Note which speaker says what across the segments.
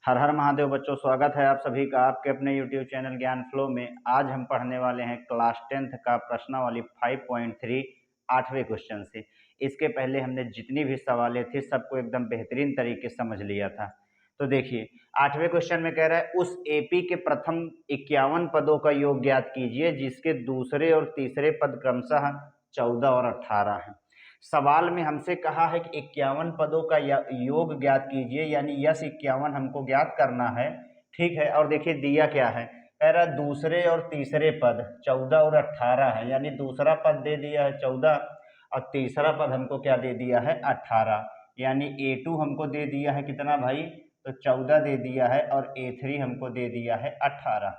Speaker 1: हर हर महादेव बच्चों, स्वागत है आप सभी का आपके अपने YouTube चैनल ज्ञान फ्लो में। आज हम पढ़ने वाले हैं क्लास 10th का प्रश्नावली 5.3 8वें क्वेश्चन से। इसके पहले हमने जितनी भी सवालें थी सबको एकदम बेहतरीन तरीके से समझ लिया था। तो देखिए 8वें क्वेश्चन में कह रहा है उस एपी के प्रथम 51 पदों का योग ज्ञात कीजिए जिसके दूसरे और तीसरे पद क्रमशः 14 और 18 हैं। सवाल में हमसे कहा है कि 51 पदों का योग ज्ञात कीजिए, यानी यस 51 हमको ज्ञात करना है। ठीक है, और देखिए दिया क्या है, कह रहा दूसरे और तीसरे पद 14 और 18 है, यानी दूसरा पद दे दिया है 14 और तीसरा पद हमको क्या दे दिया है 18, यानी A2 हमको दे दिया है कितना भाई, तो 14 दे दिया है और A3 हमको दे दिया है 18।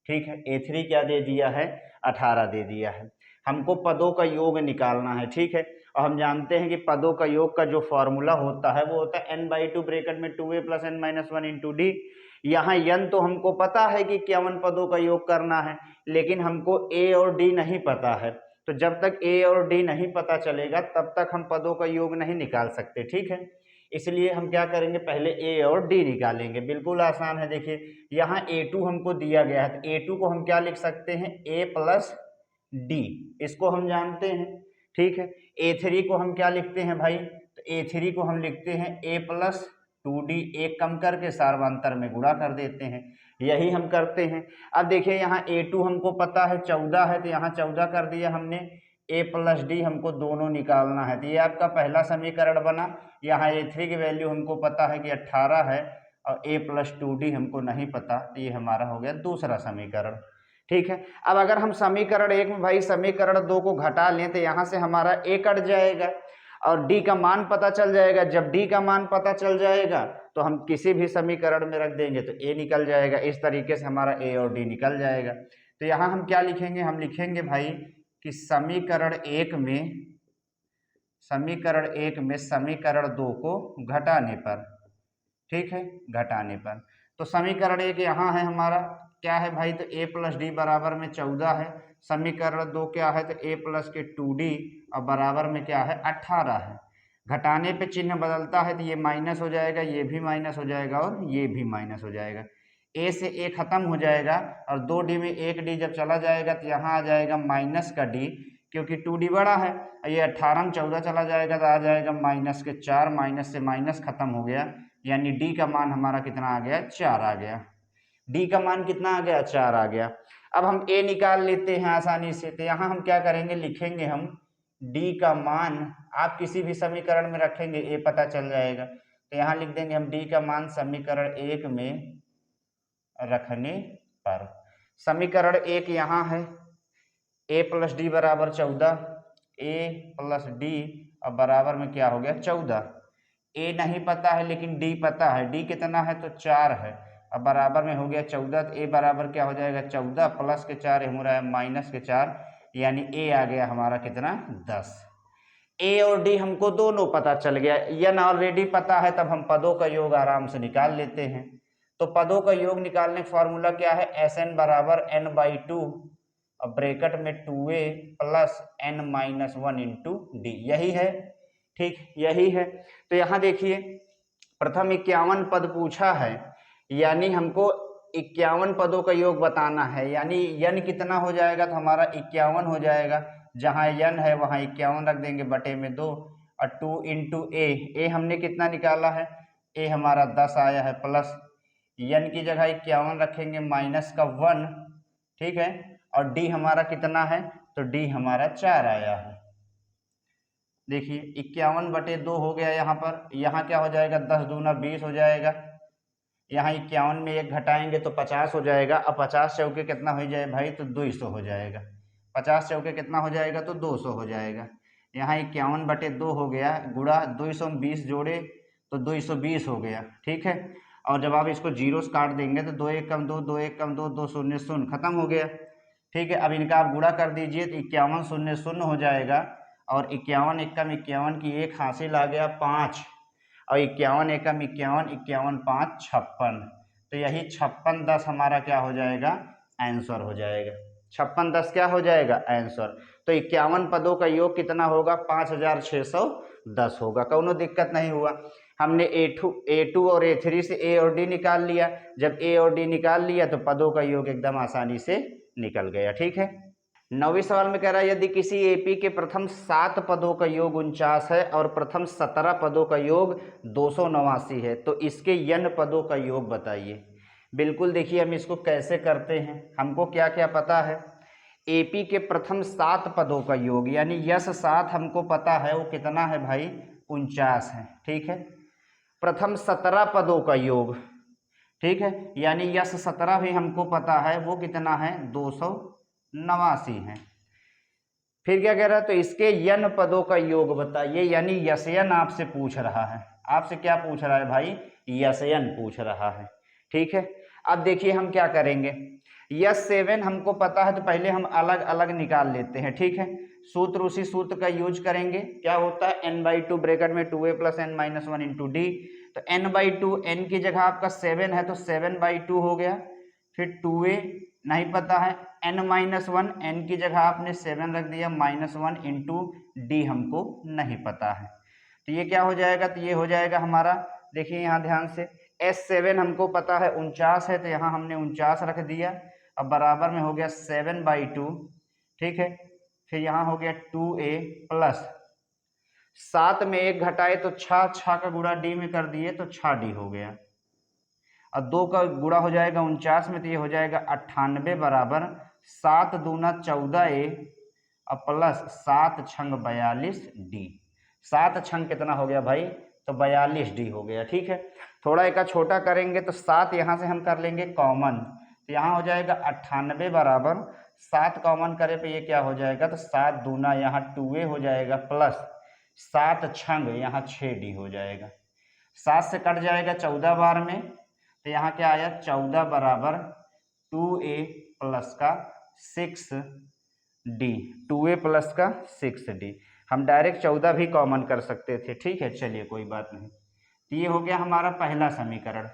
Speaker 1: ठीक है, A3 क्या दे दिया है 18 दे दिया है। हमको पदों का योग निकालना है। ठीक है, और हम जानते हैं कि पदों का योग का जो फॉर्मूला होता है वो होता है n/2 ब्रैकेट में 2a + n-1 इंटू डी। यहाँ n तो हमको पता है कि 51 पदों का योग करना है, लेकिन हमको a और d नहीं पता है। तो जब तक a और d नहीं पता चलेगा तब तक हम पदों का योग नहीं निकाल सकते। ठीक है, इसलिए हम क्या करेंगे, पहले a और d निकालेंगे। बिल्कुल आसान है। देखिए यहाँ A2 हमको दिया गया है, तो A2 को हम क्या लिख सकते हैं, a + d, इसको हम जानते हैं। ठीक है, A3 को हम क्या लिखते हैं भाई, तो A3 को हम लिखते हैं a + 2d, एक कम करके सार्वंतर में गुणा कर देते हैं। यही हम करते हैं। अब देखिए यहाँ A2 हमको पता है 14 है, तो यहाँ 14 कर दिया हमने। a + d हमको दोनों निकालना है, तो ये आपका पहला समीकरण बना। यहाँ A3 की वैल्यू हमको पता है कि 18 है और a + 2d हमको नहीं पता, तो ये हमारा हो गया दूसरा समीकरण। ठीक है, अब अगर हम समीकरण 1 में भाई समीकरण 2 को घटा लें तो यहाँ से हमारा a कट जाएगा और d का मान पता चल जाएगा। जब d का मान पता चल जाएगा तो हम किसी भी समीकरण में रख देंगे तो a निकल जाएगा। इस तरीके से हमारा a और d निकल जाएगा। तो यहाँ हम क्या लिखेंगे, हम लिखेंगे भाई कि समीकरण 1 में समीकरण 2 को घटाने पर, ठीक है, घटाने पर, तो समीकरण 1 यहाँ है हमारा क्या है भाई, तो a + d बराबर में 14 है। समीकरण 2 क्या है, तो a + के 2d और बराबर में क्या है 18 है। घटाने पे चिन्ह बदलता है, तो ये माइनस हो जाएगा, ये भी माइनस हो जाएगा और ये भी माइनस हो जाएगा। a से a खत्म हो जाएगा और 2d में 1d जब चला जाएगा तो यहाँ आ जाएगा माइनस का d, क्योंकि 2d बड़ा है। ये 18 में 14 चला जाएगा तो आ जाएगा -4, माइनस से माइनस खत्म हो गया, यानी d का मान हमारा कितना आ गया, 4 आ गया। d का मान कितना आ गया, 4 आ गया। अब हम a निकाल लेते हैं आसानी से, तो यहाँ हम क्या करेंगे, लिखेंगे हम d का मान, आप किसी भी समीकरण में रखेंगे a पता चल जाएगा, तो यहाँ लिख देंगे हम d का मान समीकरण 1 में रखने पर। समीकरण 1 यहाँ है a + d बराबर 14, a + d और बराबर में क्या हो गया 14। a नहीं पता है लेकिन d पता है, d कितना है तो 4 है, अब बराबर में हो गया 14, तो a बराबर क्या हो जाएगा 14 + के 4 हो रहा है -4, यानी a आ गया हमारा कितना 10। a और d हमको दोनों पता चल गया, n ऑलरेडी पता है, तब हम पदों का योग आराम से निकाल लेते हैं। तो पदों का योग निकालने का फॉर्मूला क्या है, Sn बराबर n/2 और ब्रैकेट में 2a + n-1 इंटू डी, यही है। ठीक, यही है। तो यहाँ देखिए प्रथम 51 पद पूछा है, यानी हमको 51 पदों का योग बताना है, यानी n कितना हो जाएगा, तो हमारा 51 हो जाएगा। जहाँ n है वहाँ 51 रख देंगे बटे में 2 और 2 इंटू a हमने कितना निकाला है, a हमारा 10 आया है, प्लस n की जगह 51 रखेंगे -1, ठीक है, और d हमारा कितना है, तो d हमारा 4 आया है। देखिए 51 बटे 2 हो गया यहाँ पर, यहाँ क्या हो जाएगा 10 दूना 20 हो जाएगा, यहाँ 51 में 1 घटाएंगे तो 50 हो जाएगा। अब 50 चौके कितना हो जाए भाई, तो 200 हो जाएगा। 50 चौके कितना हो जाएगा, तो 200 हो जाएगा। यहाँ 51 बटे 2 हो गया, गुणा 200 में 20 जोड़े तो 220 हो गया। ठीक है, और जब आप इसको जीरो से काट देंगे तो 2 1 कम 2, 2 1 कम 2, 2 0 0 खत्म हो गया। ठीक है, अब इनका आप गुणा कर दीजिए तो 51 0 0 हो जाएगा, और 51 1 कम 51 की 1 हासिल आ गया 5, और 51 1 कम 51, 51 5 56, तो यही 56 10 हमारा क्या हो जाएगा, आंसर हो जाएगा। 56 10 क्या हो जाएगा, आंसर। तो 51 पदों का योग कितना होगा, 5610 होगा। कोनो दिक्कत नहीं हुआ। हमने A2 और A3 से A और D निकाल लिया। जब A और D निकाल लिया तो पदों का योग एकदम आसानी से निकल गया। ठीक है। 9वें सवाल में कह रहा है यदि किसी एपी के प्रथम 7 पदों का योग 49 है और प्रथम 17 पदों का योग 289 है तो इसके n पदों का योग बताइए। बिल्कुल देखिए हम इसको कैसे करते हैं, हमको क्या क्या पता है। एपी के प्रथम 7 पदों का योग यानी यश 7 हमको पता है वो कितना है भाई 49 है। ठीक है। प्रथम 17 पदों का योग, ठीक है, यानी यश 17 भी हमको पता है वो कितना है 289 है। फिर क्या कह रहा है तो इसके n पदों का योग बताइए, यानी यशयन आपसे पूछ रहा है। आपसे क्या पूछ रहा है भाई, यशयन पूछ रहा है। ठीक है। अब देखिए हम क्या करेंगे, यश 7 हमको पता है तो पहले हम अलग अलग निकाल लेते हैं। ठीक है। सूत्र उसी सूत्र का यूज करेंगे, क्या होता है n/2 ब्रैकेट में 2a + n-1 × d। तो n/2 n की जगह आपका 7 है तो 7/2 हो गया। फिर 2a नहीं पता है, n-1 n की जगह आपने 7 रख दिया, -1 × d हमको नहीं पता है। तो ये क्या हो जाएगा, तो ये हो जाएगा हमारा, देखिए यहाँ ध्यान से, S7 हमको पता है 49 है तो यहाँ हमने 49 रख दिया। अब बराबर में हो गया 7/2। ठीक है। फिर यहाँ हो गया 2a + 7 में 1 घटाए तो 6 का गुणा d में कर दिए तो 6d हो गया। और 2 का गुणा हो जाएगा 49 में तो ये हो जाएगा 98 बराबर 7 दूना 14a और प्लस 7 छंग 42d। 7 छंग कितना हो गया भाई, तो 42d हो गया। ठीक है। थोड़ा एक छोटा करेंगे तो 7 यहाँ से हम कर लेंगे कॉमन, तो यहाँ हो जाएगा 98 बराबर 7 कॉमन करे पे ये क्या हो जाएगा, तो 7 दूना यहाँ 2a हो जाएगा प्लस 7 छंग यहाँ 6d हो जाएगा। 7 से कट जाएगा 14 बार में तो यहाँ क्या आया 14 बराबर 2a + का 6d, 2a + का 6d। हम डायरेक्ट 14 भी कॉमन कर सकते थे। ठीक है, चलिए कोई बात नहीं। तो ये हो गया हमारा पहला समीकरण,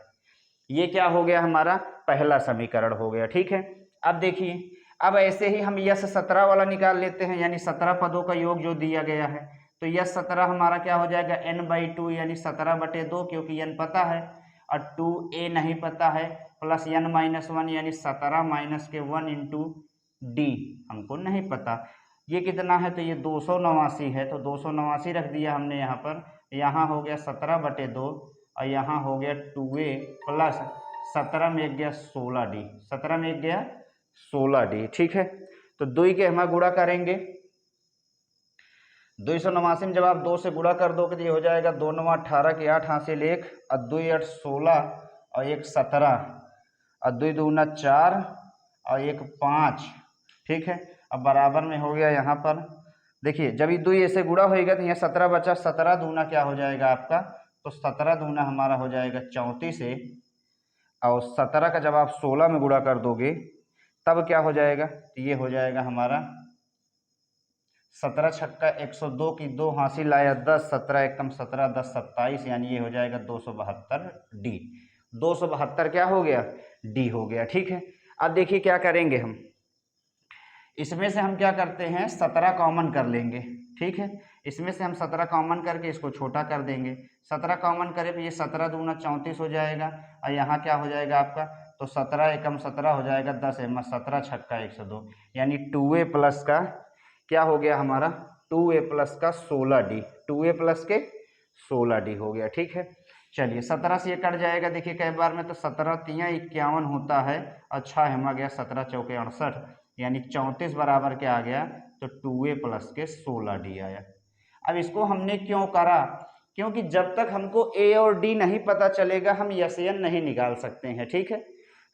Speaker 1: ये क्या हो गया हमारा पहला समीकरण हो गया। ठीक है। अब देखिए, अब ऐसे ही हम यश 17 वाला निकाल लेते हैं, यानी 17 पदों का योग जो दिया गया है। तो यश 17 हमारा क्या हो जाएगा n/2 यानी 17/2, क्योंकि n पता है और 2a नहीं पता है, प्लस n-1 यानी 17 - के 1 × d हमको नहीं पता। ये कितना है, तो ये 289 है तो 289 रख दिया हमने यहाँ पर। यहाँ हो गया 17/2 और यहाँ हो गया 2a + 17 में 1 गया 16d, 17 में 1 गया 16d। ठीक है। तो 2 के हम गुणा करेंगे, 289 में जब आप 2 से गुणा कर दोगे तो ये हो जाएगा 2 × 9 = 18 के 8 हासिल 1 और 2 × 8 = 16 और 1 17 और 2 दूना 4 और 1 5। ठीक है। अब बराबर में हो गया यहाँ पर, देखिए जब ये 2 ऐसे गुणा होएगा तो यहाँ 17 बचा, 17 दूना क्या हो जाएगा आपका, तो 17 दूना हमारा हो जाएगा 34 है और 17 का जब आप 16 में गुणा कर दोगे तब क्या हो जाएगा, तो ये हो जाएगा हमारा 17 छक्का 102 की 2 हासिल आया 10, 17 एकम 17, 10 27, यानी ये हो जाएगा 272d। 272 क्या हो गया, d हो गया। ठीक है। अब देखिए क्या करेंगे हम, इसमें से हम क्या करते हैं 17 कॉमन कर लेंगे। ठीक है। इसमें से हम 17 कॉमन करके इसको छोटा कर देंगे। 17 कॉमन करे तो ये 17 दूना 34 हो जाएगा और यहाँ क्या हो जाएगा आपका, तो 17 एकम 17 हो जाएगा 10 है 17 छक्का 102, यानी 2a + का क्या हो गया हमारा, 2a + का 16d, 2a + के 16d हो गया। ठीक है। चलिए 17 से ये कट जाएगा, देखिए कई बार में, तो 17 × 3 = 51 होता है, अच्छा है, गया 17 × 4 = 68, यानी 34 बराबर क्या आ गया, तो 2a + के 16d आया। अब इसको हमने क्यों करा, क्योंकि जब तक हमको a और d नहीं पता चलेगा हम यशयन नहीं निकाल सकते हैं। ठीक है।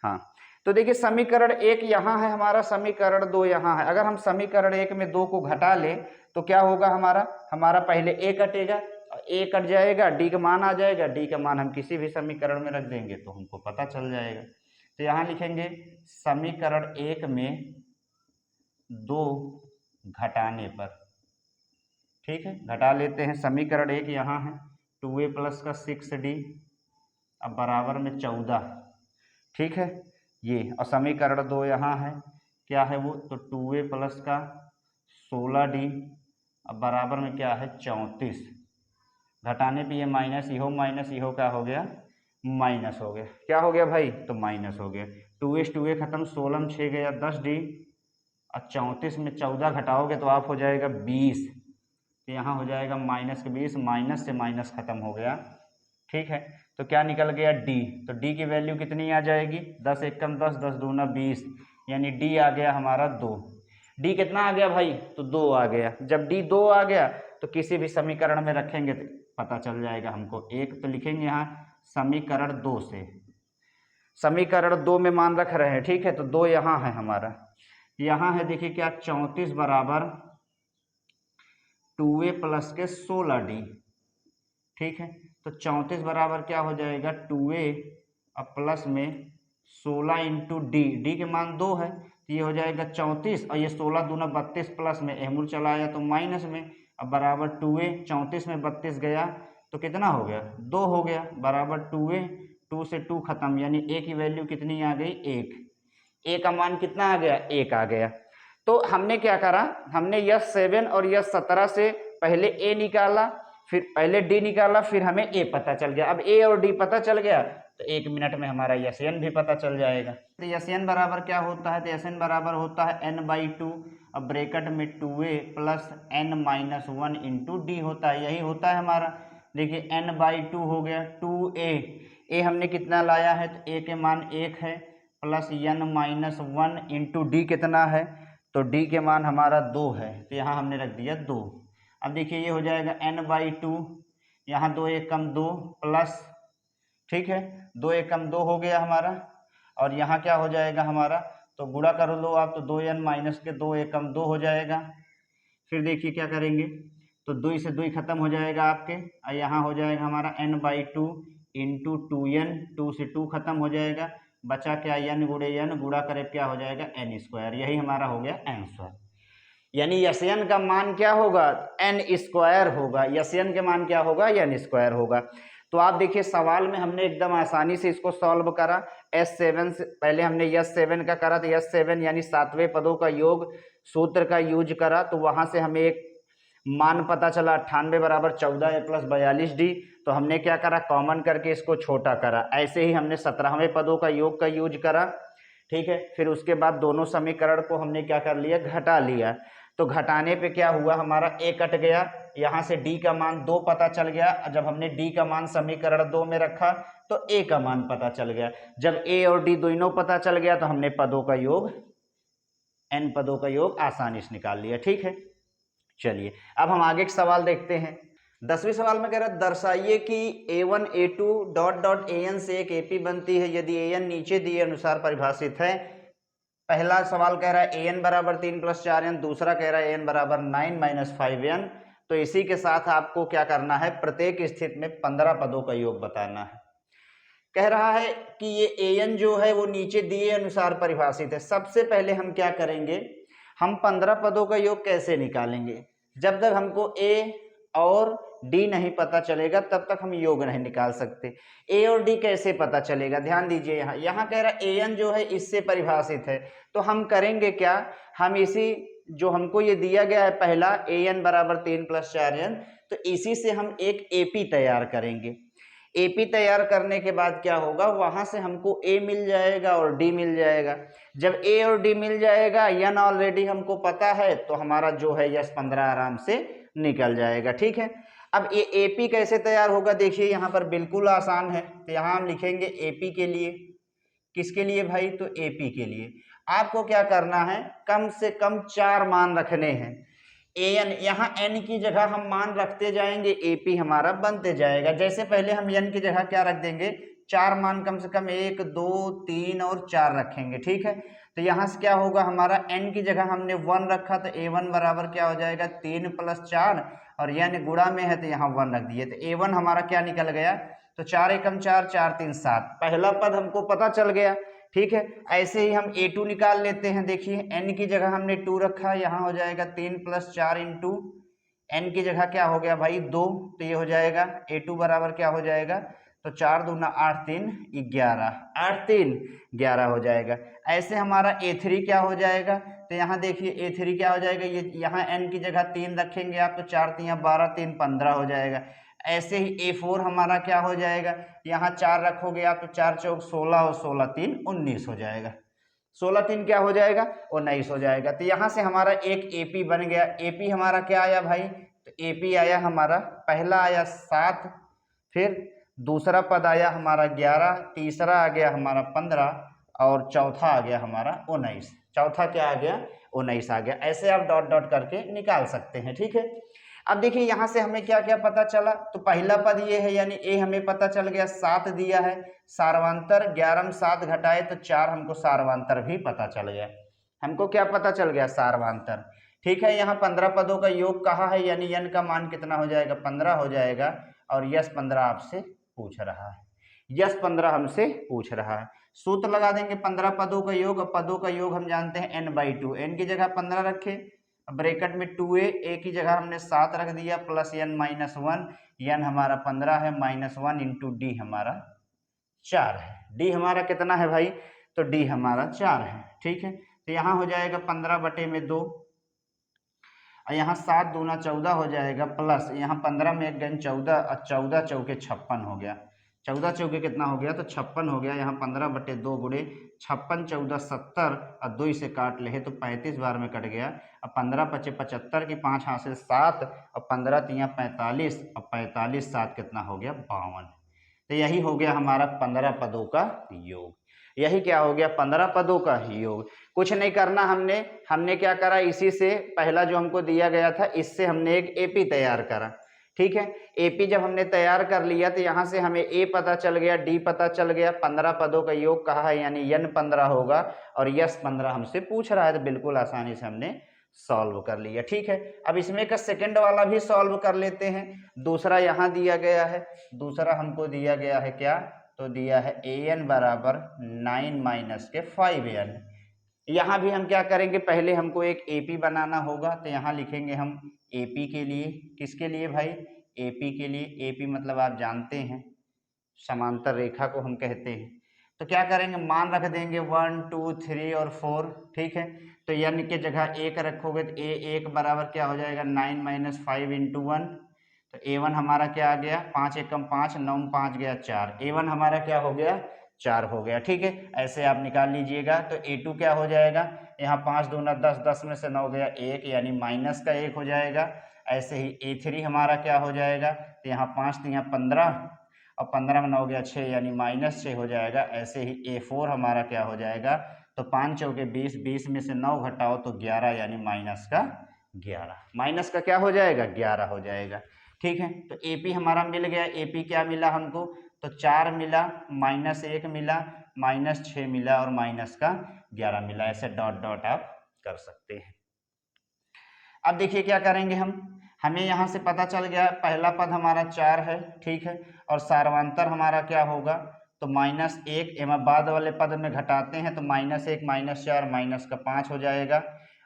Speaker 1: हाँ, तो देखिए समीकरण 1 यहाँ है हमारा, समीकरण 2 यहाँ है। अगर हम समीकरण 1 में 2 को घटा ले तो क्या होगा हमारा पहले a कटेगा, a कट जाएगा, d का मान आ जाएगा, d का मान हम किसी भी समीकरण में रख देंगे तो हमको पता चल जाएगा। तो यहाँ लिखेंगे समीकरण 1 में 2 घटाने पर। ठीक है, घटा लेते हैं। समीकरण 1 यहाँ है 2a + का 6d अब बराबर में 14। ठीक है, ये, और समीकरण 2 यहाँ है, क्या है वो, तो 2a + का 16d अब बराबर में क्या है 34। घटाने पे ये माइनस, इहो क्या हो गया, माइनस हो गया। क्या हो गया भाई, तो माइनस हो गया। 2 खत्म, 16 6 गया 10D, और 34 में 14 घटाओगे तो आप हो जाएगा 20, तो यहाँ हो जाएगा माइनस के 20, माइनस से माइनस खत्म हो गया। ठीक है, तो क्या निकल गया D, तो D की वैल्यू कितनी आ जाएगी, 10 एकम 10, 10 दूना 20, यानी D आ गया हमारा 2। D कितना आ गया भाई, तो 2 आ गया। जब D 2 आ गया तो किसी भी समीकरण में रखेंगे तो पता चल जाएगा हमको। एक तो लिखेंगे यहाँ समीकरण 2 से, समीकरण 2 में मान रख रहे हैं, ठीक है, तो 2 यहाँ है हमारा, यहाँ है देखिए क्या, 34 बराबर 2a प्लस के 16D। ठीक है, तो 34 बराबर क्या हो जाएगा, 2a अब प्लस में 16 इंटू डी के मान 2 है, तो ये हो जाएगा 34, और ये 16 दूना 32 प्लस में एहमुल चला आया तो माइनस में, अब बराबर 2a, 34 में 32 गया तो कितना हो गया, 2 हो गया, बराबर 2a, 2 से 2 खत्म, यानी a की वैल्यू कितनी आ गई, 1। a का मान कितना आ गया, 1 आ गया। तो हमने क्या करा, हमने यस 7 और यस 17 से पहले a निकाला, फिर पहले d निकाला, फिर हमें a पता चल गया। अब a और d पता चल गया तो 1 मिनट में हमारा यसएन भी पता चल जाएगा। तो यसएन बराबर क्या होता है, तो यसएन बराबर होता है n/2, अब ब्रैकेट में 2a plus n-1 into D होता है, यही होता है हमारा। देखिए n/2 हो गया 2a, a हमने कितना लाया है, तो a के मान 1 है, प्लस n-1 इंटू डी कितना है, तो d के मान हमारा 2 है, तो यहाँ हमने रख दिया 2। अब देखिए ये हो जाएगा n/2, यहाँ 2 एकम 2 प्लस, ठीक है, 2 एकम 2 हो गया हमारा, और यहाँ क्या हो जाएगा हमारा, तो गुणा कर लो आप, तो 2n माइनस के 2 एकम 2 हो जाएगा। फिर देखिए क्या करेंगे, तो 2 से 2 खत्म हो जाएगा आपके, और यहाँ हो जाएगा हमारा n/2 इंटू 2n, 2 से 2 खत्म हो जाएगा, बचा क्या, n गुणे n, गुणा करे क्या हो जाएगा n², यही हमारा हो गया n²। यानी यसएन का मान क्या होगा, n² होगा, यसएन के मान क्या होगा, n² होगा। तो आप देखिए सवाल में हमने एकदम आसानी से इसको सॉल्व करा। S7 से पहले हमने S7 का करा, तो S7 यानी 7वें पदों का योग सूत्र का यूज करा, तो वहां से हमें एक मान पता चला 98 बराबर 14a प्लस 42d, तो हमने क्या करा, कॉमन करके इसको छोटा करा। ऐसे ही हमने 17वें पदों का योग का यूज करा, ठीक है। फिर उसके बाद दोनों समीकरण को हमने क्या कर लिया, घटा लिया, तो घटाने पे क्या हुआ, हमारा a कट गया, यहाँ से d का मान 2 पता चल गया। जब हमने d का मान समीकरण 2 में रखा तो a का मान पता चल गया। जब a और d दोनों पता चल गया तो हमने पदों का योग, n पदों का योग आसानी से निकाल लिया, ठीक है। चलिए अब हम आगे के सवाल देखते हैं। 10वें सवाल में कह रहा है दर्शाइए कि a1 a2 dot dot an से एक AP बनती है यदि an नीचे दिए अनुसार परिभाषित है। पहला सवाल कह रहा है an बराबर 3 + 4n, दूसरा कह रहा है an बराबर 9 - 5n। तो इसी के साथ आपको क्या करना है, प्रत्येक स्थिति में 15 पदों का योग बताना है। कह रहा है कि ये an जो है वो नीचे दिए अनुसार परिभाषित है। सबसे पहले हम क्या करेंगे, हम 15 पदों का योग कैसे निकालेंगे, जब तक हमको a और d नहीं पता चलेगा तब तक हम योग नहीं निकाल सकते। a और d कैसे पता चलेगा, ध्यान दीजिए, यहाँ कह रहा है an जो है इससे परिभाषित है, तो हम करेंगे क्या, हम इसी जो हमको ये दिया गया है पहला an बराबर 3 + 4n, तो इसी से हम एक AP तैयार करेंगे। AP तैयार करने के बाद क्या होगा, वहां से हमको A मिल जाएगा और D मिल जाएगा। जब A और D मिल जाएगा, n ऑलरेडी हमको पता है, तो हमारा जो है यस 15 आराम से निकल जाएगा, ठीक है। अब ये AP कैसे तैयार होगा, देखिए यहाँ पर बिल्कुल आसान है। तो यहाँ हम लिखेंगे AP के लिए, किसके लिए भाई, तो AP के लिए आपको क्या करना है, कम से कम 4 मान रखने हैं। an, यहाँ n की जगह हम मान रखते जाएंगे, AP हमारा बनते जाएगा। जैसे पहले हम n की जगह क्या रख देंगे, 4 मान, कम से कम 1 2 3 और 4 रखेंगे, ठीक है। तो यहाँ से क्या होगा, हमारा n की जगह हमने 1 रखा, तो a1 बराबर क्या हो जाएगा 3 + 4, और n गुणा में है तो यहाँ 1 रख दिए, तो a1 हमारा क्या निकल गया, तो 4 एकम 4, 4 3 7, पहला पद हमको पता चल गया, ठीक है। ऐसे ही हम a2 निकाल लेते हैं। देखिए n की जगह हमने 2 रखा, यहाँ हो जाएगा 3 + 4 इंटू n की जगह क्या हो गया भाई 2, तो ये हो जाएगा a2 बराबर क्या हो जाएगा, तो 4 दूना 8 3 11, 8 3 11 हो जाएगा। ऐसे हमारा a3 क्या हो जाएगा, तो यहाँ देखिए a3 क्या हो जाएगा, ये यहाँ n की जगह 3 रखेंगे आप, तो 4 3 12 3 15 हो जाएगा। ऐसे ही A4 हमारा क्या हो जाएगा, यहाँ 4 रखोगे आप तो 4 चौक 16 और 16 3 19 हो जाएगा, 16 3 क्या हो जाएगा 19 हो जाएगा। तो यहाँ से हमारा एक AP बन गया। AP हमारा क्या आया भाई, तो AP आया हमारा, पहला आया 7, फिर दूसरा पद आया हमारा 11, तीसरा आ गया हमारा 15 और चौथा आ गया हमारा 19। चौथा क्या आ गया 19 आ गया। ऐसे आप डॉट डॉट करके निकाल सकते हैं, ठीक है। अब देखिए यहाँ से हमें क्या क्या पता चला, तो पहला पद ये है यानी ए हमें पता चल गया, 7 दिया है, सार्वांतर 11 में 7 घटाए तो 4, हमको सार्वांतर भी पता चल गया। हमको क्या पता चल गया, सार्वांतर। ठीक है, यहाँ 15 पदों का योग कहा है यानी n का मान कितना हो जाएगा, 15 हो जाएगा। और यस 15 आपसे पूछ रहा है, यस 15 हमसे पूछ रहा है। सूत्र लगा देंगे 15 पदों का योग। पदों का योग हम जानते हैं n/2, n की जगह 15 रखे, ब्रैकेट में 2a, a की जगह हमने 7 रख दिया, प्लस n-1, n हमारा 15 है, -1 इंटू डी हमारा 4 है। डी हमारा कितना है भाई, तो डी हमारा 4 है, ठीक है। तो यहाँ हो जाएगा 15/2, और यहाँ 7 दूना 14 हो जाएगा, प्लस यहाँ 15 में 1 गन 14 और 14 चौके 56 हो गया, 14 चौके कितना हो गया, तो 56 हो गया। यहाँ 15/2 गुणे 56 14 70 और 2 से काट ले तो 35 बार में कट गया। अब 15 × 5 = 75 की 5 हासिल 7 और 15 × 3 = 45 और 45 7 कितना हो गया 52। तो यही हो गया हमारा 15 पदों का योग। यही क्या हो गया 15 पदों का योग। कुछ नहीं करना, हमने क्या करा, इसी से पहला जो हमको दिया गया था इससे हमने एक एपी तैयार करा, ठीक है। एपी जब हमने तैयार कर लिया तो यहाँ से हमें ए पता चल गया, डी पता चल गया, 15 पदों का योग कहा है यानी n15 होगा और यस 15 हमसे पूछ रहा है, तो बिल्कुल आसानी से हमने सॉल्व कर लिया, ठीक है। अब इसमें का सेकंड वाला भी सॉल्व कर लेते हैं। दूसरा यहाँ दिया गया है, दूसरा हमको दिया गया है क्या, तो दिया है an बराबर 9 - 5n। यहाँ भी हम क्या करेंगे, पहले हमको एक एपी बनाना होगा, तो यहाँ लिखेंगे हम एपी के लिए, किसके लिए भाई, एपी के लिए। एपी मतलब आप जानते हैं समांतर रेखा को हम कहते हैं। तो क्या करेंगे, मान रख देंगे 1 2 3 और 4, ठीक है। तो n के जगह 1 रखोगे तो a1 बराबर क्या हो जाएगा 9 - 5 × 1। तो a1 हमारा क्या आ गया, 5 × 1 = 5, 9 में 5 गया 4, a1 हमारा क्या हो गया 4 हो गया, ठीक है। ऐसे आप निकाल लीजिएगा। तो a2 क्या हो जाएगा, यहाँ 5 दूना 10, 10 में से 9 गया 1 यानी माइनस का 1 हो जाएगा। ऐसे ही a3 हमारा क्या हो जाएगा, तो यहाँ 5 × 3 = 15 और 15 में 9 गया 6 यानी -6 हो जाएगा। ऐसे ही a4 हमारा क्या हो जाएगा, तो 5 चौके 20, 20 में से 9 घटाओ तो 11 यानी -11, माइनस का क्या हो जाएगा 11 हो जाएगा, ठीक है। तो एपी हमारा मिल गया। एपी क्या मिला हमको, तो 4 मिला, -1 मिला, -6 मिला और -11 मिला। ऐसे डॉट डॉट आप कर सकते हैं। अब देखिए क्या करेंगे हमें यहाँ से पता चल गया पहला पद हमारा 4 है, ठीक है। और सार्वांतर हमारा क्या होगा, तो -1, एवं बाद वाले पद में घटाते हैं तो -1 -4 -5 हो जाएगा।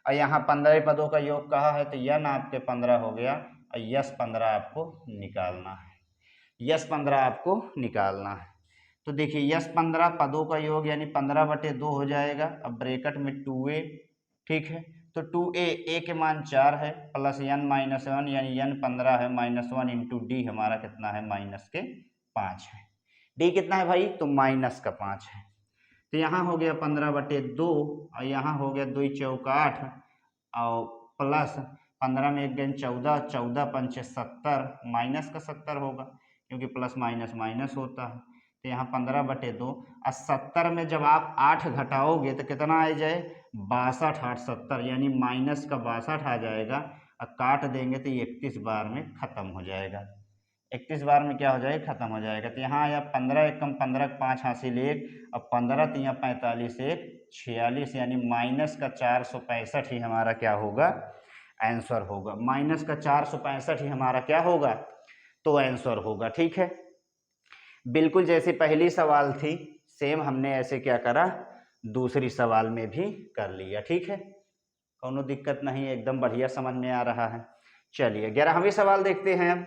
Speaker 1: और यहाँ 15 पदों का योग कहा है तो n आपके 15 हो गया और यस 15 आपको निकालना है, यस 15 आपको निकालना है। तो देखिए यस 15 पदों का योग यानी 15/2 हो जाएगा। अब ब्रैकेट में 2a, ठीक है। तो 2a, a के मान 4 है, प्लस n-1 यानी n 15 है, -1 इंटू डी हमारा कितना है -5 है। डी कितना है भाई, तो -5 है। तो यहाँ हो गया 15/2 और यहाँ हो गया 2 चौका 8 और प्लस 15 में 1 गन 14, 14 पंचे 70, -70 होगा क्योंकि प्लस माइनस माइनस होता है। तो यहाँ 15/2 और 70 में जब आप 8 घटाओगे तो कितना आ जाए 62, 8 70 यानी -62 आ जाएगा। और काट देंगे तो 31 बार में ख़त्म हो जाएगा, 31 बार में क्या हो जाएगा ख़त्म हो जाएगा। तो यहाँ आया 15 × 1 = 15, 5 हासिल 1 और 15 × 3 = 45, 1 46 यानी -465 ही हमारा क्या होगा आंसर होगा, -465 ही हमारा क्या होगा तो आंसर होगा, ठीक है। बिल्कुल जैसे पहली सवाल थी सेम हमने ऐसे क्या करा दूसरी सवाल में भी कर लिया, ठीक है। कोनो दिक्कत नहीं, एकदम बढ़िया समझ में आ रहा है। चलिए 11वें सवाल देखते हैं। अब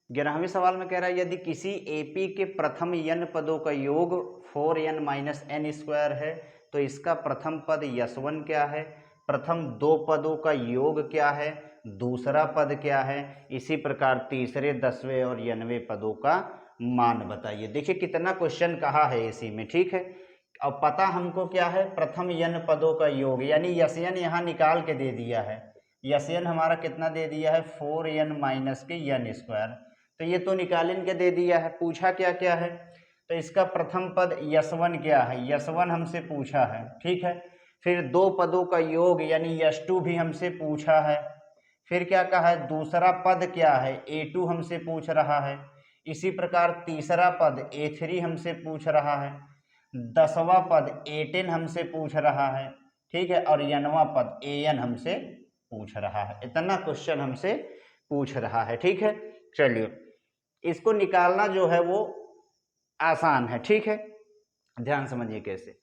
Speaker 1: 11वें सवाल में कह रहा है यदि किसी एपी के प्रथम n पदों का योग 4n - n² है तो इसका प्रथम पद यस1 क्या है, प्रथम 2 पदों का योग क्या है दूसरा पद क्या है, इसी प्रकार तीसरे, 10वें और 90वें पदों का मान बताइए। देखिए कितना क्वेश्चन कहा है इसी में, ठीक है। अब पता हमको क्या है, प्रथम n पदों का योग, यानी यसयन यहाँ निकाल के दे दिया है। यसयन हमारा कितना दे दिया है, 4n माइनस के n स्क्वायर, तो ये तो निकाल के दे दिया है। पूछा क्या क्या है, तो इसका प्रथम पद यस1 क्या है, यस1 हमसे पूछा है, ठीक है। फिर दो पदों का योग यानी यस2 भी हमसे पूछा है। फिर क्या कहा है, दूसरा पद क्या है, a2 हमसे पूछ रहा है। इसी प्रकार तीसरा पद a3 हमसे पूछ रहा है। 10वां पद a10 हमसे पूछ रहा है, ठीक है। और nवां पद an हमसे पूछ रहा है। इतना क्वेश्चन हमसे पूछ रहा है, ठीक है। चलिए इसको निकालना जो है वो आसान है, ठीक है। ध्यान समझिए कैसे।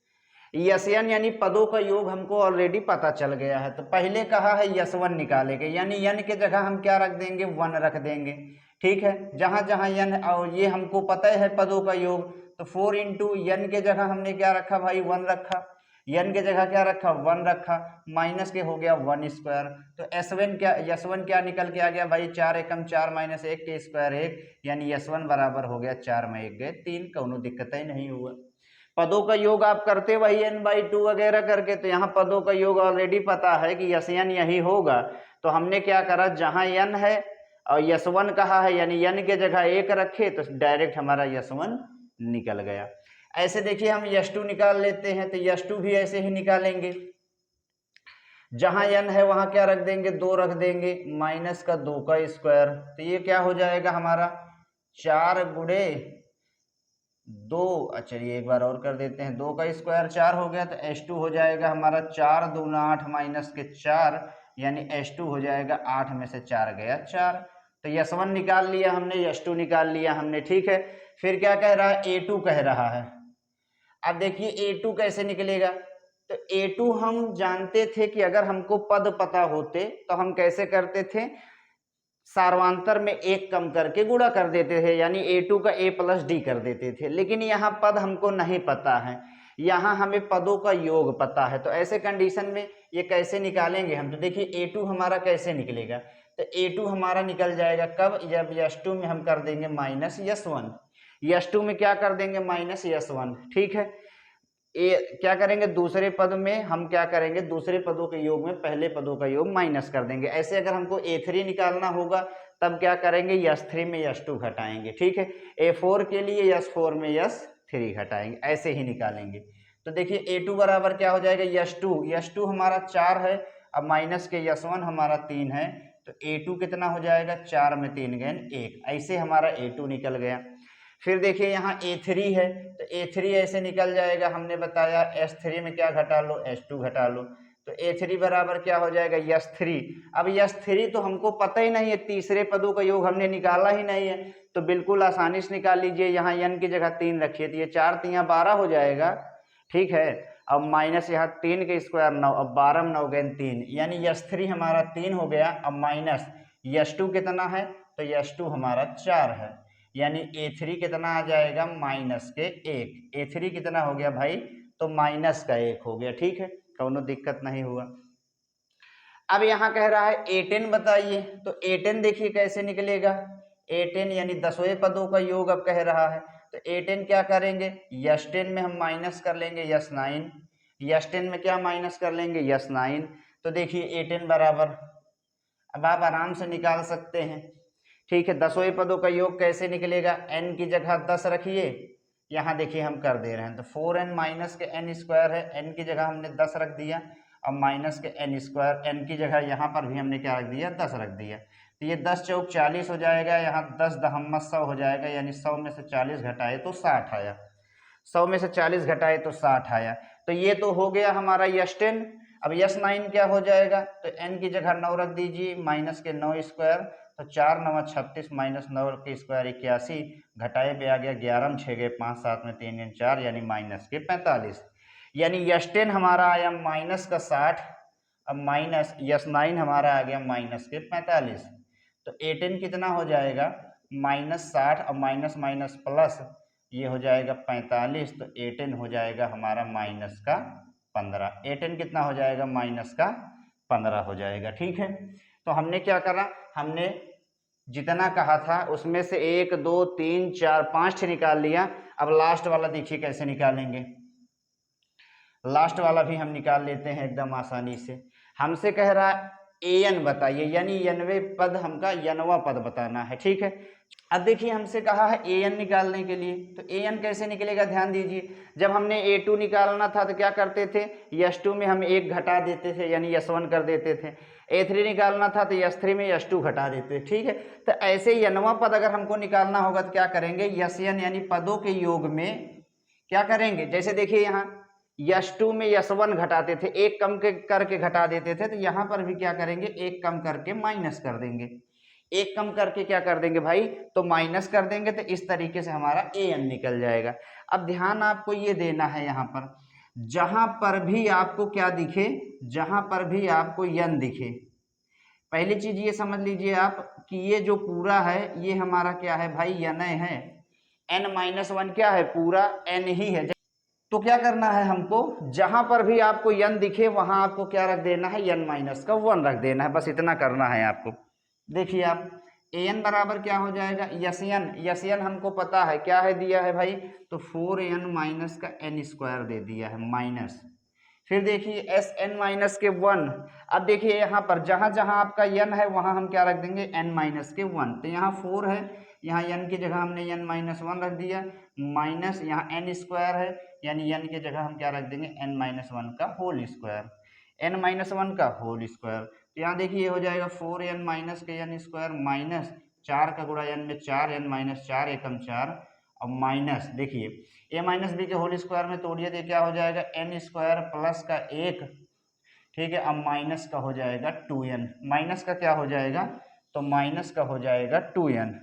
Speaker 1: यसयन यानी पदों का योग हमको ऑलरेडी पता चल गया है, तो पहले कहा है यस1 निकालेंगे, यानी यन के जगह हम क्या रख देंगे, 1 रख देंगे, ठीक है। जहां जहां यन और ये हमको पता है पदों का योग, तो 4 इंटू यन के जगह हमने क्या रखा भाई, 1 रखा। यन के जगह क्या रखा, 1 रखा, माइनस के हो गया 1 स्क्वायर। तो यस1 क्या निकल के आ गया भाई, 4 एकम 4 माइनस 1 के स्क्वायर 1, यानी यस1 बराबर हो गया 4 में 1 गए 3, कोनो दिक्कत ही नहीं हुआ। पदों का योग आप करते वही n/2 वगैरह करके, तो यहाँ पदों का योग ऑलरेडी पता है कि यस n यही होगा, तो हमने क्या करा, जहां n है और यस1 कहा है यानी n के जगह 1 रखे, तो डायरेक्ट हमारा यस1 निकल गया। ऐसे देखिए हम यस2 निकाल लेते हैं, तो यस2 भी ऐसे ही निकालेंगे। जहां n है वहां क्या रख देंगे, 2 रख देंगे, माइनस का 2 का स्क्वायर, तो ये क्या हो जाएगा हमारा 4 गुणे 2, चलिए एक बार और कर देते हैं, 2 का स्क्वायर 4 हो गया, तो h2 हो जाएगा हमारा 4 दूना 8 माइनस के 4, यानी h2 हो जाएगा 8 में से 4 गया 4। तो यस1 निकाल लिया हमने, यस2 निकाल लिया हमने, ठीक है। फिर क्या कह रहा है, a2 कह रहा है। अब देखिए a2 कैसे निकलेगा, तो a2 हम जानते थे कि अगर हमको पद पता होते तो हम कैसे करते थे, सार्वांतर में 1 कम करके गुणा कर देते थे, यानी a2 का a प्लस डी कर देते थे। लेकिन यहाँ पद हमको नहीं पता है, यहाँ हमें पदों का योग पता है, तो ऐसे कंडीशन में ये कैसे निकालेंगे हम, तो देखिए a2 हमारा कैसे निकलेगा, तो a2 हमारा निकल जाएगा कब, जब यस2 में हम कर देंगे माइनस यस1, यस2 में क्या कर देंगे, माइनस यस1, ठीक है। क्या करेंगे, दूसरे पद में हम क्या करेंगे, दूसरे पदों के योग में पहले पदों का योग माइनस कर देंगे। ऐसे अगर हमको a3 निकालना होगा तब क्या करेंगे, यस3 में यस2 घटाएंगे, ठीक है। a4 के लिए यस4 में यस3 घटाएंगे, ऐसे ही निकालेंगे। तो देखिए a2 बराबर क्या हो जाएगा, यस2 हमारा 4 है, अब माइनस के यस1 हमारा 3 है, तो a2 कितना हो जाएगा, 4 में 3 गए 1, ऐसे हमारा a2 निकल गया। फिर देखिए यहाँ a3 है, तो a3 ऐसे निकल जाएगा, हमने बताया s3 में क्या घटा लो, s2 घटा लो, तो a3 बराबर क्या हो जाएगा, यस3। अब यस3 तो हमको पता ही नहीं है, तीसरे पदों का योग हमने निकाला ही नहीं है, तो बिल्कुल आसानी से निकाल लीजिए। यहाँ n की जगह 3 रखिए, तो ये 4 3 12 हो जाएगा, ठीक है। अब माइनस यहाँ 3 के स्क्वायर 9, अब 12 में 9 गए 3, यानी यस3 हमारा 3 हो गया। अब माइनस यस2 कितना है, तो यस2 हमारा 4 है, यानी a3 कितना आ जाएगा, माइनस के 1। a3 कितना हो गया भाई, तो माइनस का 1 हो गया, ठीक है, कोनो दिक्कत नहीं हुआ। अब यहाँ कह रहा है a10 बताइए, तो a10 देखिए कैसे निकलेगा, a10 यानी 10वें पदों का योग अब कह रहा है, तो a10 क्या करेंगे, यस10 में हम माइनस कर लेंगे यस9, यस10 में क्या माइनस कर लेंगे, यस9, तो देखिए a10 बराबर, अब आप आराम से निकाल सकते हैं, ठीक है। 10वें पदों का योग कैसे निकलेगा, n की जगह 10 रखिए, यहाँ देखिए हम कर दे रहे हैं, तो 4n माइनस के n स्क्वायर है, n की जगह हमने 10 रख दिया, अब माइनस के n स्क्वायर, n की जगह यहाँ पर भी हमने क्या रख दिया, 10 रख दिया, तो ये 10 चौक 40 हो जाएगा, यहाँ 10 दहम्मत 100 हो जाएगा, यानी 100 में से 40 घटाए तो 60 आया, 100 में से 40 घटाए तो 60 आया। तो ये तो हो गया हमारा यस10। अब यस9 क्या हो जाएगा, तो n की जगह 9 रख दीजिए, माइनस के 9 स्क्वायर, तो 4 9 36 माइनस 9 के स्क्वायर 81, घटाए पे आ गया 11 6 गए 5 7 में 3 4, यानी माइनस के 45, यानी यस10 हमारा आया माइनस का 60, अब माइनस यस9 हमारा आ गया माइनस के 45, तो a10 कितना हो जाएगा, माइनस 60, अब माइनस माइनस प्लस, ये हो जाएगा 45, तो a10 हो जाएगा हमारा माइनस का 15, a10 कितना हो जाएगा, माइनस का 15 हो जाएगा, ठीक है। तो हमने क्या करा, हमने जितना कहा था उसमें से 1 2 3 4 5 निकाल लिया। अब लास्ट वाला देखिए कैसे निकालेंगे। लास्ट वाला भी हम निकाल लेते हैं एकदम आसानी से। हमसे कह रहा है an बताइए, यानी 90 पद हमका यनवा पद बताना है, ठीक है। अब देखिए हमसे कहा है an निकालने के लिए, तो an कैसे निकलेगा ध्यान दीजिए। जब हमने a2 निकालना था तो क्या करते थे, यश2 में हम 1 घटा देते थे यानी यश1 कर देते थे। a3 निकालना था तो यश3 में यश2 घटा देते, ठीक है। तो ऐसे यनवा पद अगर हमको निकालना होगा तो क्या करेंगे, यशयन यानी पदों के योग में क्या करेंगे, जैसे देखिए यहाँ यश2 में यश1 घटाते थे, 1 कम करके घटा देते थे, तो यहाँ पर भी क्या करेंगे, 1 कम करके माइनस कर देंगे। 1 कम करके क्या कर देंगे भाई, तो माइनस कर देंगे। तो इस तरीके से हमारा an निकल जाएगा। अब ध्यान आपको ये देना है, यहाँ पर जहां पर भी आपको क्या दिखे, जहां पर भी आपको n दिखे, पहली चीज ये समझ लीजिए आप कि ये जो पूरा है ये हमारा क्या है भाई, n है। n-1 क्या है, पूरा n ही है। तो क्या करना है हमको, जहां पर भी आपको n दिखे वहां आपको क्या रख देना है, n-1 रख देना है, बस इतना करना है आपको। देखिए आप an बराबर क्या हो जाएगा, यशयन, यशयन हमको पता है क्या है, दिया है भाई, तो 4n माइनस का n² दे दिया है माइनस। फिर देखिए Sn-1। अब देखिए यहाँ पर जहां जहां आपका n है वहां हम क्या रख देंगे, n-1। तो यहाँ 4 है, यहाँ n की जगह हमने n-1 रख दिया, माइनस यहाँ n² है यानी n की जगह हम क्या रख देंगे, n-1 का होल स्क्वायर, n-1 का होल स्क्वायर। तो यहाँ देखिए हो जाएगा 4n माइनस के n² माइनस 4 का गुणा n में 4n-4 एकम 4 अब माइनस देखिए a माइनस बी के होल स्क्वायर में तोड़िए तो क्या हो जाएगा, n² प्लस का 1, ठीक है। अब माइनस का हो जाएगा 2n, माइनस का क्या हो जाएगा, तो माइनस का हो जाएगा 2n।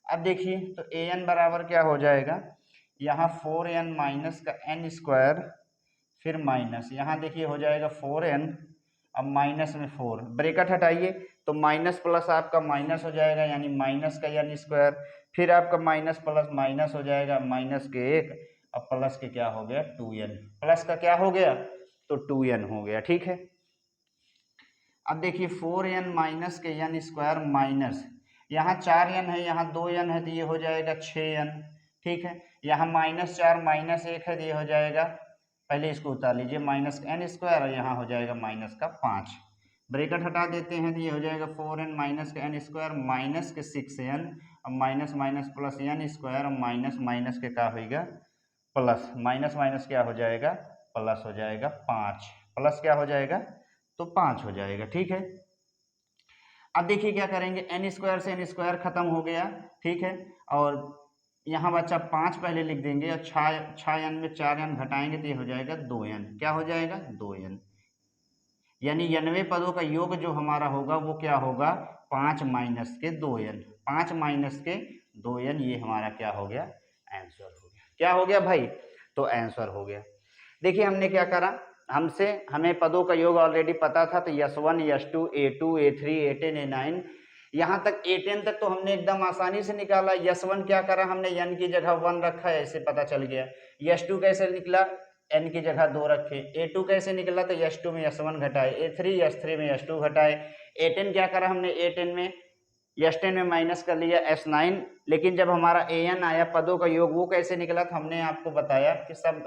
Speaker 1: अब देखिए तो an बराबर क्या हो जाएगा, यहाँ 4n माइनस का n² फिर माइनस, यहाँ देखिए हो जाएगा 4n, अब माइनस में 4, ब्रैकेट हटाइए तो माइनस प्लस आपका माइनस हो जाएगा यानी माइनस का n², फिर आपका माइनस प्लस माइनस हो जाएगा माइनस के 1, अब प्लस के क्या हो गया 2n, प्लस का क्या हो गया, तो 2n हो गया, ठीक है। अब देखिए 4n माइनस के n² माइनस, यहाँ 4n है यहाँ 2n है तो ये हो जाएगा 6n, ठीक है। यहाँ -4 -1 है तो ये हो जाएगा, पहले इसको उतार लीजिए, माइनस का n² और यहाँ हो जाएगा माइनस का 5, ब्रैकेट हटा देते हैं तो ये हो जाएगा 4n माइनस का n² माइनस के 6n, अब minus minus plus n² minus minus के क्या होगा, प्लस, माइनस माइनस क्या हो जाएगा, प्लस हो जाएगा 5, प्लस क्या हो जाएगा, तो 5 हो जाएगा, ठीक है। अब देखिए क्या करेंगे, n² से n² खत्म हो गया, ठीक है, और यहाँ बच्चा 5 पहले लिख देंगे और 6n में 4n घटाएंगे तो ये हो जाएगा 2n, क्या हो जाएगा 2n, यानी 90 पदों का योग जो हमारा होगा वो क्या होगा, 5 माइनस के 2n, 5 माइनस के 2n, ये हमारा क्या हो गया, आंसर हो गया। क्या हो गया भाई, तो आंसर हो गया। देखिए हमने क्या करा, हमें पदों का योग ऑलरेडी पता था, तो यश1 यश2 a2 a3 a10 a9, यहाँ तक a10 तक तो हमने एकदम आसानी से निकाला। यश1 क्या करा, हमने n की जगह 1 रखा है, ऐसे पता चल गया। यश2 कैसे निकला, n की जगह 2 रखे। a2 कैसे निकला, तो यश2 में यश1 घटाए, a3 यश3 में यश2 घटाए। a10 क्या करा हमने, a10 में यश10 में माइनस कर लिया s9, लेकिन जब हमारा an आया पदों का योग वो कैसे निकला, तो हमने आपको बताया कि सब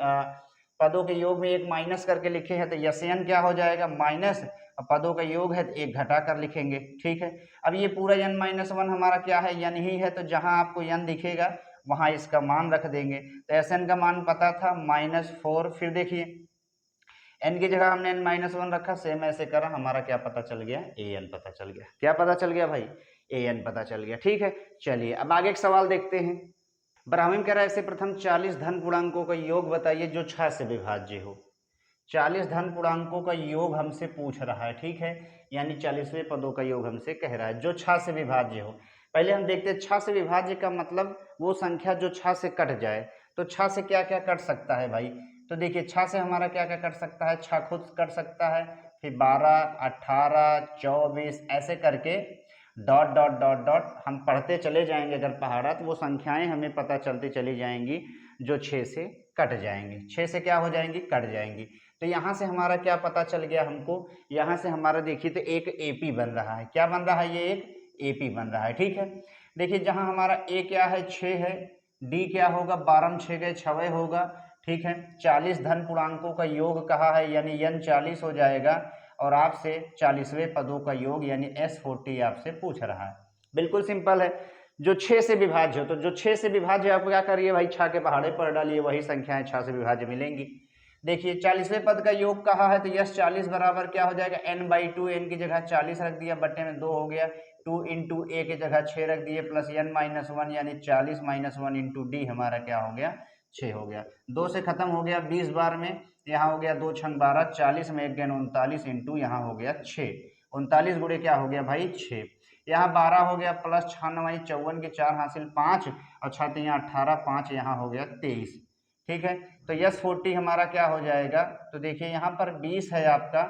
Speaker 1: पदों के योग में एक माइनस करके लिखे हैं, तो यशयन क्या हो जाएगा माइनस, पदों का योग है तो एक घटा कर लिखेंगे, ठीक है। अब ये पूरा n-1 हमारा क्या है, n ही है, तो जहां आपको n दिखेगा वहां इसका मान रख देंगे। तो Sn का मान पता था -4, फिर देखिए n की जगह हमने n-1 रखा, सेम ऐसे करा, हमारा क्या पता चल गया, an पता चल गया। क्या पता चल गया भाई, an पता चल गया, ठीक है। चलिए अब आगे एक सवाल देखते हैं। ब्राह्मण कह रहा है, ऐसे प्रथम 40 धन पूर्णांकों का योग बताइए जो 6 से विभाज्य हो। 40 धन पूर्णांकों का योग हमसे पूछ रहा है, ठीक है, यानी 40वें पदों का योग हमसे कह रहा है जो 6 से विभाज्य हो। पहले हम देखते हैं 6 से विभाज्य का मतलब वो संख्या जो 6 से कट जाए। तो 6 से क्या क्या कट सकता है भाई, तो देखिए 6 से हमारा क्या क्या कट सकता है, 6 खुद कट सकता है, फिर 12 18 24 ऐसे करके डॉट डॉट डॉट डॉट हम पढ़ते चले जाएंगे। अगर पहाड़ा तो वो संख्याएं हमें पता चलती चली जाएंगी जो 6 से कट जाएंगी, 6 से क्या हो जाएंगी, कट जाएंगी। तो यहाँ से हमारा क्या पता चल गया हमको, यहाँ से हमारा देखिए तो एक एपी बन रहा है। क्या बन रहा है, ये एक एपी बन रहा है। ठीक है, देखिए जहाँ हमारा ए क्या है, 6 है, डी क्या होगा, 12 6 गए 6 होगा। ठीक है, 40 धन पूर्णांकों का योग कहा है, यानी n 40 हो जाएगा, और आपसे 40वें पदों का योग यानी S40 आपसे पूछ रहा है। बिल्कुल सिंपल है, जो 6 से विभाज्य हो, तो जो 6 से विभाज्य आपको क्या करिए भाई, 6 के पहाड़े पर डालिए, वही संख्याएं 6 से विभाज्य मिलेंगी। देखिए 40वें पद का योग कहा है, तो यस 40 बराबर क्या हो जाएगा, n/2, n की जगह 40 रख दिया, बट्टे में 2 हो गया, 2 इंटू ए की जगह 6 रख दिए, प्लस n-1 यानी 40 - 1 इंटू डी हमारा क्या हो गया, 6 हो गया। 2 से खत्म हो गया 20 बार में, यहाँ हो गया 2 छंग 12, 40 में 1 गेन 39 इंटू यहाँ हो गया 6, 39 गुणे क्या हो गया भाई 6, यहाँ 12 हो गया, प्लस 6 9 54 के 4 हासिल 5, और 6 यहाँ 18, 5 यहाँ हो गया 23। ठीक है, तो यस 40 हमारा क्या हो जाएगा, तो देखिए यहाँ पर 20 है आपका,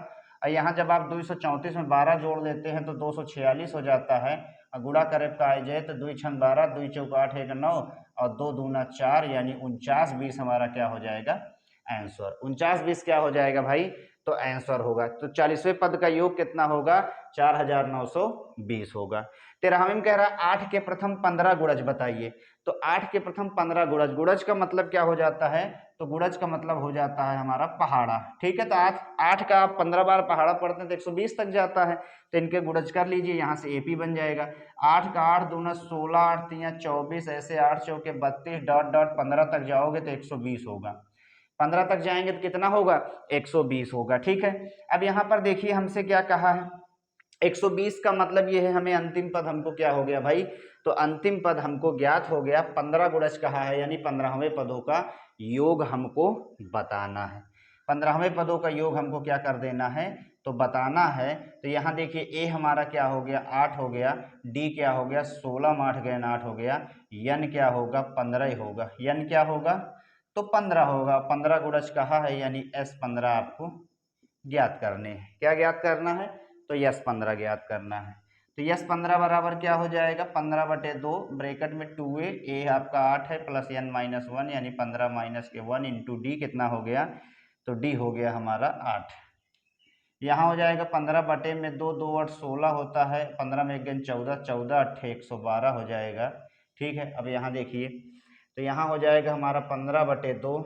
Speaker 1: और यहाँ जब आप 234 में 12 जोड़ लेते हैं तो 246 हो जाता है, और गुणा करे का आ जाए तो 2 छंग 12, 2 चौक 8 1 9, और 2 दूना 4, यानी 49 20 हमारा क्या हो जाएगा आंसर। 49 20 क्या हो जाएगा भाई, तो आंसर होगा। तो 40वें पद का योग कितना होगा, 4920 होगा। 13वें में कह रहा है 8 के प्रथम 15 गुणज बताइए। तो 8 के प्रथम 15 गुणज, गुणज का मतलब क्या हो जाता है, तो गुणज का मतलब हो जाता है हमारा पहाड़ा। ठीक है, तो 8 का आप 15 बार पहाड़ा पढ़ते हैं तो 120 तक जाता है, तो इनके गुणज कर लीजिए, यहाँ से एपी बन जाएगा। 8 का 8 दूना 16, 8 3 24, ऐसे 8 चौके 32, डॉट डॉट 15 तक जाओगे तो 120 होगा। 15 तक जाएंगे तो कितना होगा, 120 होगा। ठीक है, अब यहाँ पर देखिए हमसे क्या कहा है, 120 का मतलब ये है हमें अंतिम पद हमको क्या हो गया भाई, तो अंतिम पद हमको ज्ञात हो गया, 15 गुणज कहा है, यानी 15वें पदों का योग हमको बताना है। 15वें पदों का योग हमको क्या कर देना है, तो बताना है। तो यहाँ देखिए ए हमारा क्या हो गया 8 हो गया, डी क्या हो गया 16 में 8 गए 8 हो गया, यन क्या होगा 15 होगा, यन क्या होगा तो 15 होगा। 15 गुणज कहा है, यानी S15 आपको ज्ञात करने हैं। क्या ज्ञात करना है, तो S15 ज्ञात करना है। तो S15 बराबर क्या हो जाएगा, 15/2 ब्रैकेट में 2a, ए आपका 8 है, प्लस n-1 यानी 15 माइनस के 1 इंटू डी कितना हो गया, तो डी हो गया हमारा 8। यहाँ हो जाएगा 15/2, 2 8 16 होता है, 15 में 1 गेन 14, 14 8 112 हो जाएगा। ठीक है, अब यहाँ देखिए, तो यहाँ हो जाएगा हमारा 15/2,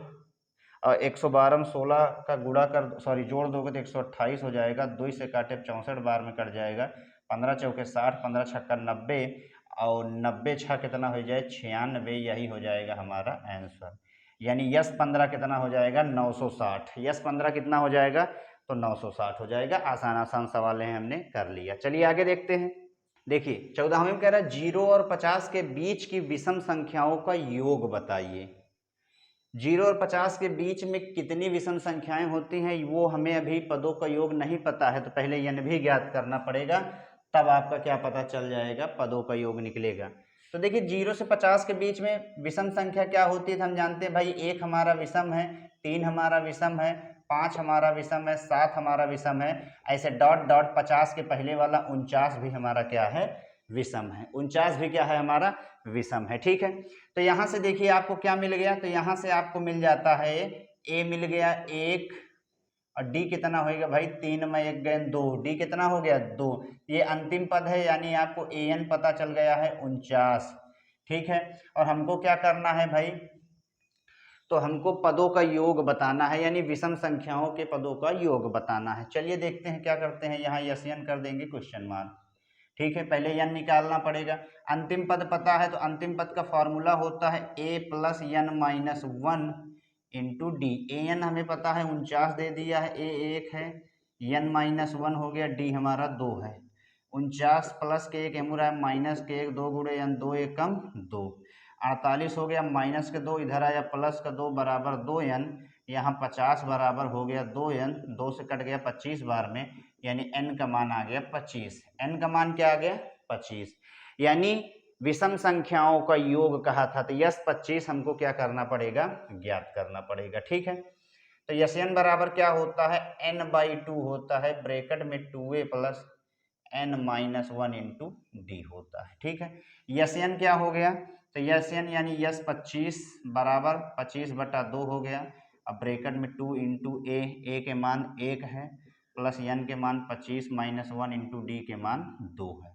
Speaker 1: और 112 में 16 का गुणा कर, सॉरी जोड़ दोगे तो 128 हो जाएगा, 2 से काटे 64 बार में कट जाएगा, 15 चौके 60, 15 छक्का 90, और 90 छः कितना हो जाए 96, यही हो जाएगा हमारा आंसर। यानी S15 कितना हो जाएगा 960, S15 कितना हो जाएगा, तो 960 हो जाएगा। आसान आसान सवाल हैं, हमने कर लिया। चलिए आगे देखते हैं। देखिए 14वें में कह रहा है 0 और 50 के बीच की विषम संख्याओं का योग बताइए। 0 और 50 के बीच में कितनी विषम संख्याएं होती हैं, वो हमें अभी पदों का योग नहीं पता है, तो पहले यन भी ज्ञात करना पड़ेगा, तब आपका क्या पता चल जाएगा, पदों का योग निकलेगा। तो देखिए 0 से 50 के बीच में विषम संख्या क्या होती है, तो हम जानते हैं भाई 1 हमारा विषम है, 3 हमारा विषम है, 5 हमारा विषम है, 7 हमारा विषम है, ऐसे डॉट डॉट 50 के पहले वाला 49 भी हमारा क्या है, विषम है। 49 भी क्या है हमारा, विषम है। ठीक है, तो यहाँ से देखिए आपको क्या मिल गया, तो यहाँ से आपको मिल जाता है ए मिल गया 1, और डी कितना होएगा भाई 3 में 1 गए 2, डी कितना हो गया 2, ये अंतिम पद है, यानी आपको an पता चल गया है 49। ठीक है, और हमको क्या करना है भाई, तो हमको पदों का योग बताना है, यानी विषम संख्याओं के पदों का योग बताना है। चलिए देखते हैं क्या करते हैं, यहाँ यन कर देंगे क्वेश्चन मार्क। ठीक है, पहले यन निकालना पड़ेगा। अंतिम पद पता है, तो अंतिम पद का फॉर्मूला होता है a + n-1 into D. an हमें पता है 49 दे दिया है, a 1 है, n-1 हो गया, d हमारा 2 है। 49 प्लस के 1 एमुरा माइनस के 1, 2 गुणे n, 2 एकम 2, 48 हो गया, माइनस के 2 इधर आया, प्लस का 2 बराबर 2n, यहाँ 50 बराबर हो गया 2n, 2 से कट गया 25 बार में, यानी n का मान आ गया 25। n का मान क्या आ गया 25, यानी विषम संख्याओं का योग कहा था, तो यस 25 हमको क्या करना पड़ेगा, ज्ञात करना पड़ेगा। ठीक है, तो यस n बराबर क्या होता है, n/2 होता है, ब्रैकेट में 2a + n-1 इंटू डी होता है। ठीक है, यस n क्या हो गया, तो यस एन यानी यस 25 बराबर 25/2 हो गया। अब ब्रैकेट में 2 इंटू ए के मान 1 है प्लस एन के मान 25 माइनस 1 इंटू डी के मान 2 है।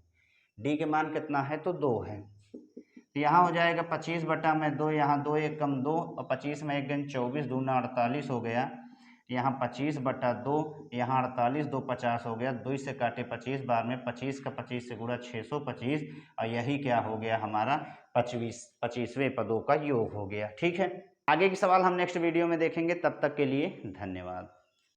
Speaker 1: डी के मान कितना है तो 2 है। तो यहाँ हो जाएगा 25/2, यहाँ 2 1 कम 2 और 25 में 1 गन 24 दूना 48 हो गया। यहाँ 25/2, यहाँ 48 2 50 हो गया। 2 से काटे 25 बार में 25 का 25 से गुणा 625 और यही क्या हो गया हमारा 25वें पदों का योग हो गया। ठीक है, आगे के सवाल हम नेक्स्ट वीडियो में देखेंगे। तब तक के लिए धन्यवाद।